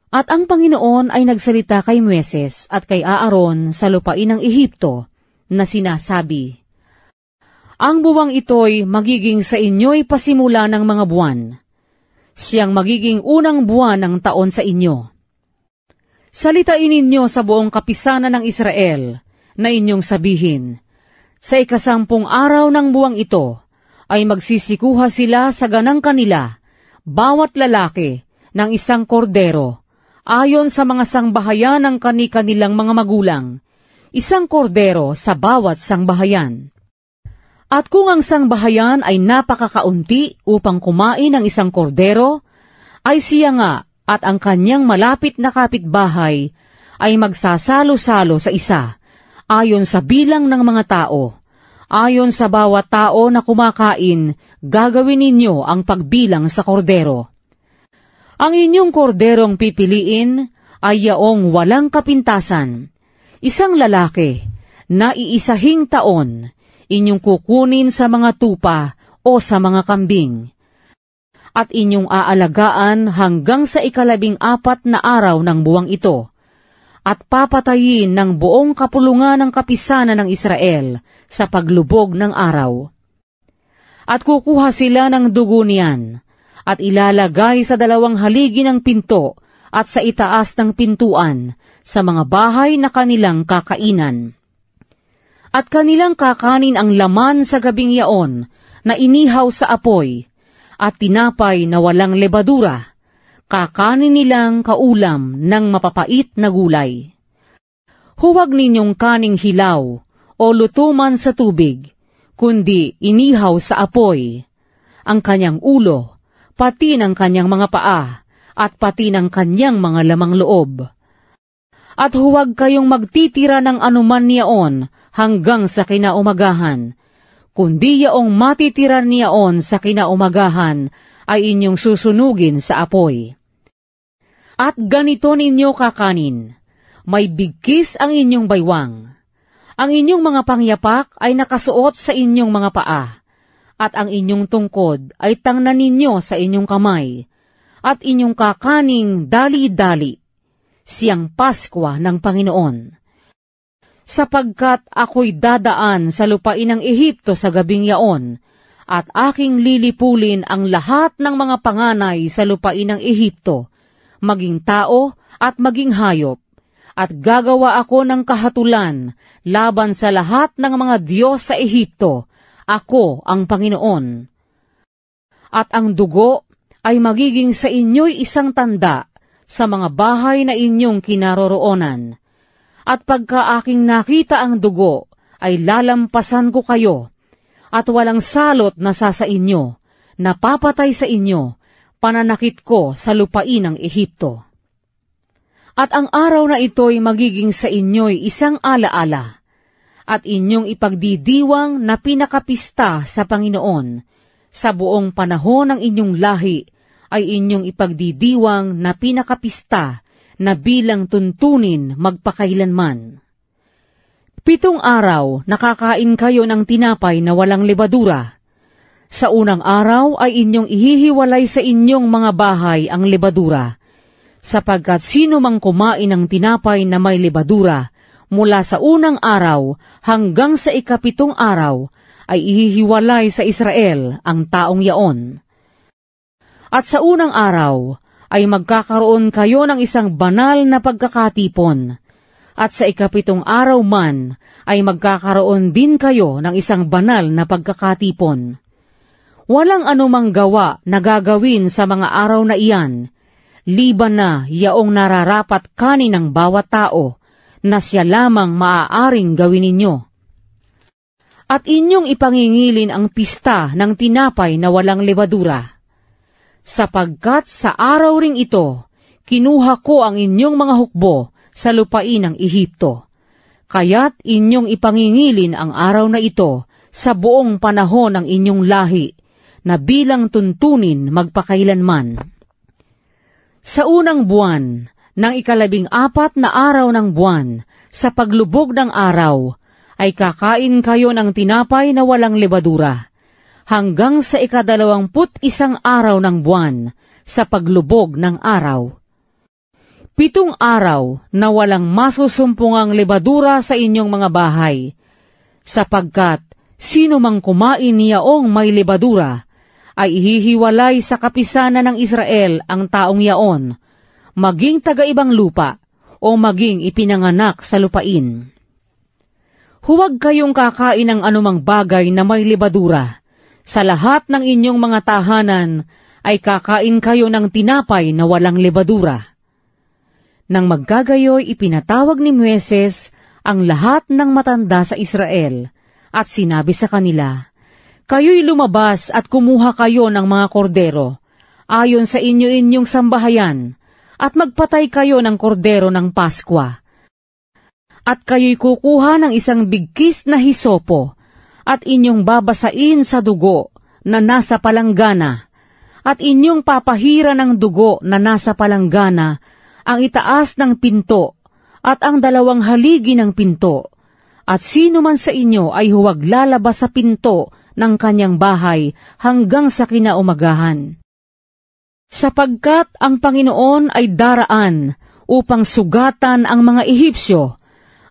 At ang Panginoon ay nagsalita kay Moises at kay Aaron sa lupain ng Ehipto na sinasabi, "Ang buwang ito'y magiging sa inyo'y pasimula ng mga buwan. Siyang magiging unang buwan ng taon sa inyo. Salitain ninyo sa buong kapisanan ng Israel na inyong sabihin, sa 10 araw ng buwang ito ay magsisikuha sila sa ganang kanila, bawat lalaki, ng 1 kordero, ayon sa mga sangbahayan ng kani-kanilang mga magulang, 1 kordero sa bawat sangbahayan. At kung ang sangbahayan ay napakakaunti upang kumain ng 1 kordero, ay siya nga at ang kanyang malapit na kapitbahay ay magsasalo-salo sa isa, ayon sa bilang ng mga tao. Ayon sa bawat tao na kumakain, gagawin ninyo ang pagbilang sa kordero. Ang inyong korderong pipiliin ay yaong walang kapintasan, 1 lalaki, na iisahing taon, inyong kukunin sa mga tupa o sa mga kambing. At inyong aalagaan hanggang sa 14 na araw ng buwang ito, at papatayin ng buong kapulungan ng kapisanan ng Israel sa paglubog ng araw. At kukuha sila ng dugo niyan, at ilalagay sa 2 haligi ng pinto at sa itaas ng pintuan sa mga bahay na kanilang kakainan. At kanilang kakanin ang laman sa gabing yaon na inihaw sa apoy, at tinapay na walang lebadura, kakanin nilang kaulam ng mapapait na gulay. Huwag ninyong kaning hilaw o lutuman sa tubig, kundi inihaw sa apoy, ang kanyang ulo, pati ng kanyang mga paa, at pati ng kanyang mga lamang loob. At huwag kayong magtitira ng anuman niyaon hanggang sa kinaumagahan, kundi yaong matitira niyaon sa kinaumagahan ay inyong susunugin sa apoy. At ganito ninyo kakanin, may bigkis ang inyong baywang. Ang inyong mga pangyapak ay nakasuot sa inyong mga paa, at ang inyong tungkod ay tangnan ninyo sa inyong kamay, at inyong kakaning dali-dali, siyang Paskwa ng Panginoon. Sapagkat ako'y dadaan sa lupain ng Ehipto sa gabing yaon, at aking lilipulin ang lahat ng mga panganay sa lupain ng Ehipto, maging tao at maging hayop, at gagawa ako ng kahatulan laban sa lahat ng mga Diyos sa Ehipto. Ako ang Panginoon. At ang dugo ay magiging sa inyo'y isang tanda sa mga bahay na inyong kinaroroonan. At pagka aking nakita ang dugo, ay lalampasan ko kayo, at walang salot na sa inyo, napapatay sa inyo, pananakit ko sa lupain ng Ehipto. At ang araw na ito'y magiging sa inyo'y isang alaala, at inyong ipagdidiwang na pinakapista sa Panginoon. Sa buong panahon ng inyong lahi ay inyong ipagdidiwang na pinakapista na bilang tuntunin magpakailanman. 7 araw nakakain kayo ng tinapay na walang lebadura. Sa unang araw ay inyong ihihiwalay sa inyong mga bahay ang lebadura, sapagkat sino mang kumain ng tinapay na may lebadura, mula sa unang araw hanggang sa 17 araw, ay ihihiwalay sa Israel ang taong yaon. At sa unang araw, ay magkakaroon kayo ng isang banal na pagkakatipon, at sa 17 araw man, ay magkakaroon din kayo ng isang banal na pagkakatipon. Walang anumang gawa na gagawin sa mga araw na iyan, liban na yaong nararapat kanin ng bawat tao, na siya lamang maaaring gawin ninyo. At inyong ipangingilin ang pista ng tinapay na walang lebadura. Sapagkat sa araw ring ito, kinuha ko ang inyong mga hukbo sa lupain ng Ehipto. Kaya't inyong ipangingilin ang araw na ito sa buong panahon ng inyong lahi, na bilang tuntunin magpakailanman. Sa unang buwan, ng 14 na araw ng buwan, sa paglubog ng araw, ay kakain kayo ng tinapay na walang lebadura, hanggang sa 21 araw ng buwan, sa paglubog ng araw. 7 araw na walang masusumpungang lebadura sa inyong mga bahay, sapagkat sino mang kumain niyaong may lebadura, ay ihihiwalay sa kapisanan ng Israel ang taong yaon, maging taga-ibang lupa o maging ipinanganak sa lupain. Huwag kayong kakain ng anumang bagay na may lebadura. Sa lahat ng inyong mga tahanan ay kakain kayo ng tinapay na walang lebadura. Nang maggagayoy, ipinatawag ni Moises ang lahat ng matanda sa Israel at sinabi sa kanila, "Kayo'y lumabas at kumuha kayo ng mga kordero ayon sa inyo-inyong sambahayan at magpatay kayo ng kordero ng Paskwa. At kayo'y kukuha ng isang bigkis na hisopo at inyong babasain sa dugo na nasa palanggana at inyong papahira ng dugo na nasa palanggana ang itaas ng pinto at ang 2 haligi ng pinto, at sino man sa inyo ay huwag lalabas sa pinto ng kanyang bahay hanggang sa kinaumagahan. Sapagkat ang Panginoon ay daraan upang sugatan ang mga Ehipsyo,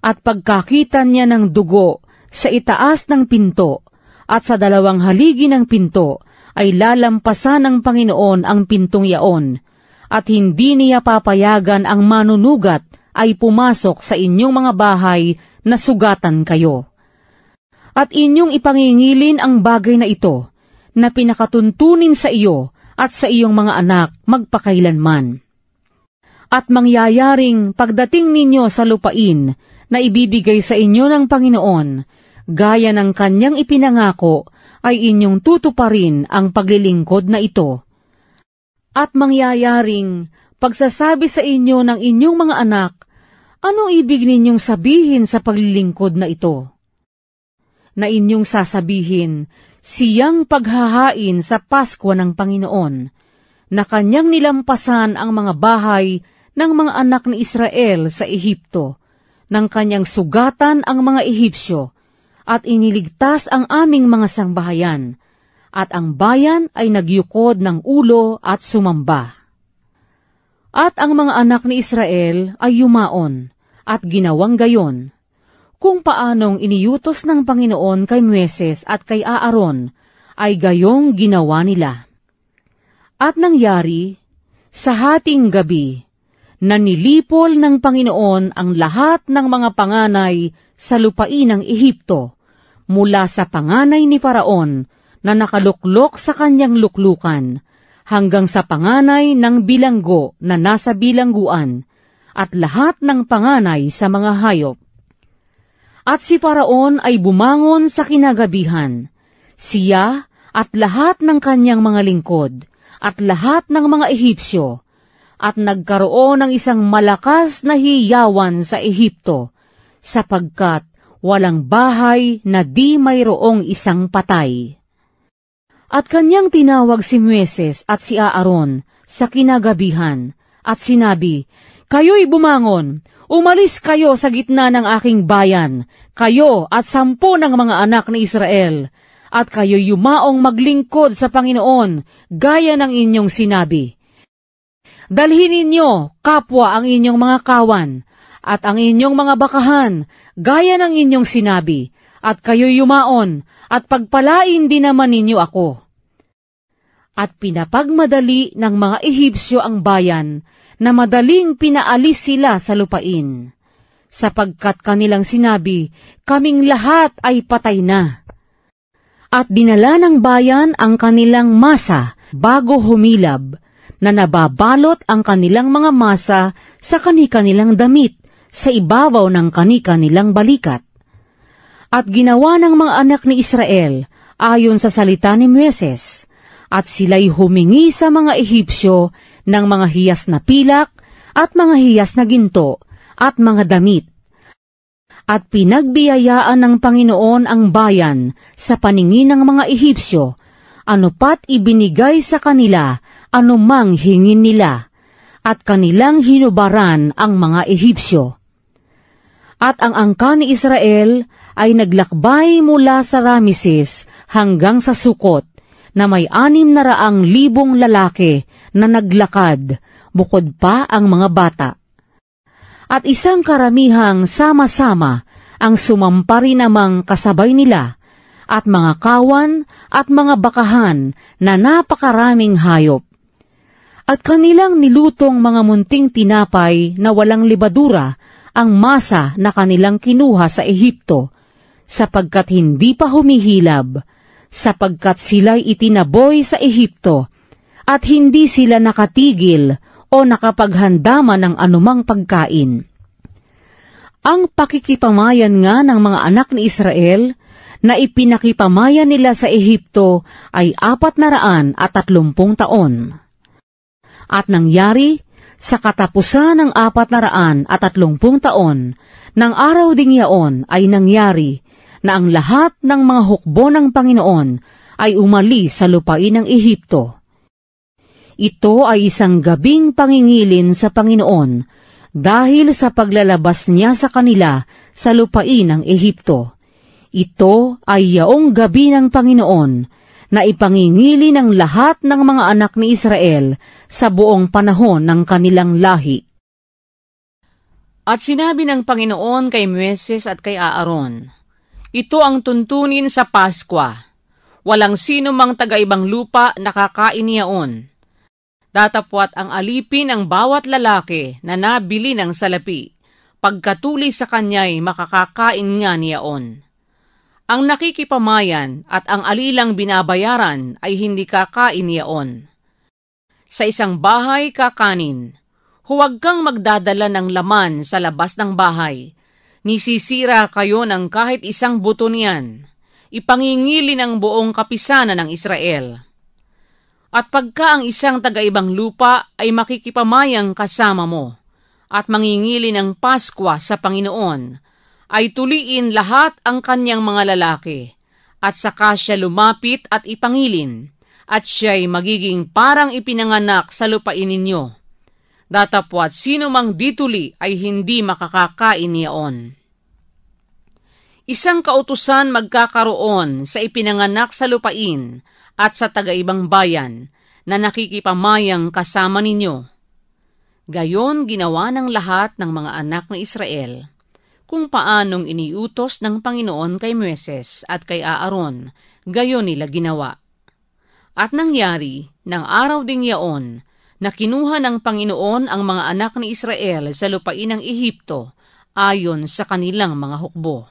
at pagkakita niya ng dugo sa itaas ng pinto at sa 2 haligi ng pinto, ay lalampasan ng Panginoon ang pintong yaon, at hindi niya papayagan ang manunugat ay pumasok sa inyong mga bahay na sugatan kayo. At inyong ipangingilin ang bagay na ito, na pinakatuntunin sa iyo at sa iyong mga anak magpakailanman. At mangyayaring pagdating ninyo sa lupain na ibibigay sa inyo ng Panginoon, gaya ng kanyang ipinangako, ay inyong tutuparin ang paglilingkod na ito. At mangyayaring pagsasabi sa inyo ng inyong mga anak, ano ibig ninyong sabihin sa paglilingkod na ito? Na inyong sasabihin, siyang paghahain sa Pasko ng Panginoon, na kanyang nilampasan ang mga bahay ng mga anak ni Israel sa Ehipto, ng kanyang sugatan ang mga Ehipsyo, at iniligtas ang aming mga sangbahayan, at ang bayan ay nagyukod ng ulo at sumamba. At ang mga anak ni Israel ay yumaon, at ginawang gayon, kung paanong iniutos ng Panginoon kay Moises at kay Aaron, ay gayong ginawa nila. At nangyari, sa hating gabi, na nilipol ng Panginoon ang lahat ng mga panganay sa lupain ng Ehipto, mula sa panganay ni Faraon na nakaluklok sa kanyang luklukan, hanggang sa panganay ng bilanggo na nasa bilangguan, at lahat ng panganay sa mga hayop. At si Faraon ay bumangon sa kinagabihan, siya at lahat ng kanyang mga lingkod, at lahat ng mga Ehipsyo, at nagkaroon ng isang malakas na hiyawan sa Ehipto, sapagkat walang bahay na di mayroong isang patay. At kanyang tinawag si Moises at si Aaron sa kinagabihan, at sinabi, "Kayo'y bumangon, umalis kayo sa gitna ng aking bayan, kayo at 10 ng mga anak ni Israel, at kayo'y yumaong maglingkod sa Panginoon, gaya ng inyong sinabi. Dalhin ninyo, kapwa, ang inyong mga kawan, at ang inyong mga bakahan, gaya ng inyong sinabi, at kayo'y yumaon, at pagpalain din naman ninyo ako." At pinapagmadali ng mga Ehipsyo ang bayan, na madaling pinaalis sila sa lupain, sapagkat kanilang sinabi, "Kaming lahat ay patay na." At dinala ng bayan ang kanilang masa bago humilab, na nababalot ang kanilang mga masa sa kani-kanilang damit, sa ibabaw ng kani-kanilang balikat. At ginawa ng mga anak ni Israel ayon sa salita ni Moises, at sila'y humingi sa mga Ehipsyo ng mga hiyas na pilak, at mga hiyas na ginto, at mga damit. At pinagbiyayaan ng Panginoon ang bayan sa paningin ng mga Ehipsyo, anupat ibinigay sa kanila anumang hingin nila, at kanilang hinubaran ang mga Ehipsyo. At ang angka ni Israel ay naglakbay mula sa Rameses hanggang sa Sukot, na may 600,000 lalaki na naglakad, bukod pa ang mga bata. at isang karamihang sama-sama ang sumampari namang kasabay nila, at mga kawan at mga bakahan na napakaraming hayop. At kanilang nilutong mga munting tinapay na walang libadura ang masa na kanilang kinuha sa Ehipto, sapagkat hindi pa humihilab, sapagkat sila'y itinaboy sa Ehipto, at hindi sila nakatigil o nakapaghandaman ng anumang pagkain. Ang pakikipamayan nga ng mga anak ni Israel na ipinakipamayan nila sa Ehipto ay 430 taon. At nangyari, sa katapusan ng 430 taon, ng araw ding yaon ay nangyari na ang lahat ng mga hukbo ng Panginoon ay umalis sa lupain ng Ehipto. Ito ay isang gabing pangingilin sa Panginoon dahil sa paglalabas niya sa kanila sa lupain ng Ehipto. Ito ay yaong gabi ng Panginoon na ipangingili ng lahat ng mga anak ni Israel sa buong panahon ng kanilang lahi. At sinabi ng Panginoon kay Moises at kay Aaron, ito ang tuntunin sa Paskwa. Walang sino mang taga-ibang lupa nakakain niyaon. Datapwat ang alipin ng bawat lalaki na nabili ng salapi. Pagkatuli sa kanya'y makakakain nga niyaon. Ang nakikipamayan at ang alilang binabayaran ay hindi kakain niyaon. Sa isang bahay kakanin, huwag kang magdadala ng laman sa labas ng bahay. Nisisira kayo ng kahit isang buto niyan. Ipangingili ng buong kapisanan ng Israel. At pagka ang isang taga-ibang lupa ay makikipamayang kasama mo, at mangingili ng Paskwa sa Panginoon, ay tuliin lahat ang kanyang mga lalaki, at saka siya lumapit at ipangilin, at siya'y magiging parang ipinanganak sa lupain ninyo. Datapwat sino mang dituli ay hindi makakakain niyaon. Isang kautusan magkakaroon sa ipinanganak sa lupain at sa taga-ibang bayan na nakikipamayang kasama ninyo. Gayon ginawa ng lahat ng mga anak ng Israel, kung paanong iniutos ng Panginoon kay Moises at kay Aaron, gayon nila ginawa. At nangyari, ng araw ding yaon, na kinuha ng Panginoon ang mga anak ni Israel sa lupain ng Ehipto, ayon sa kanilang mga hukbo.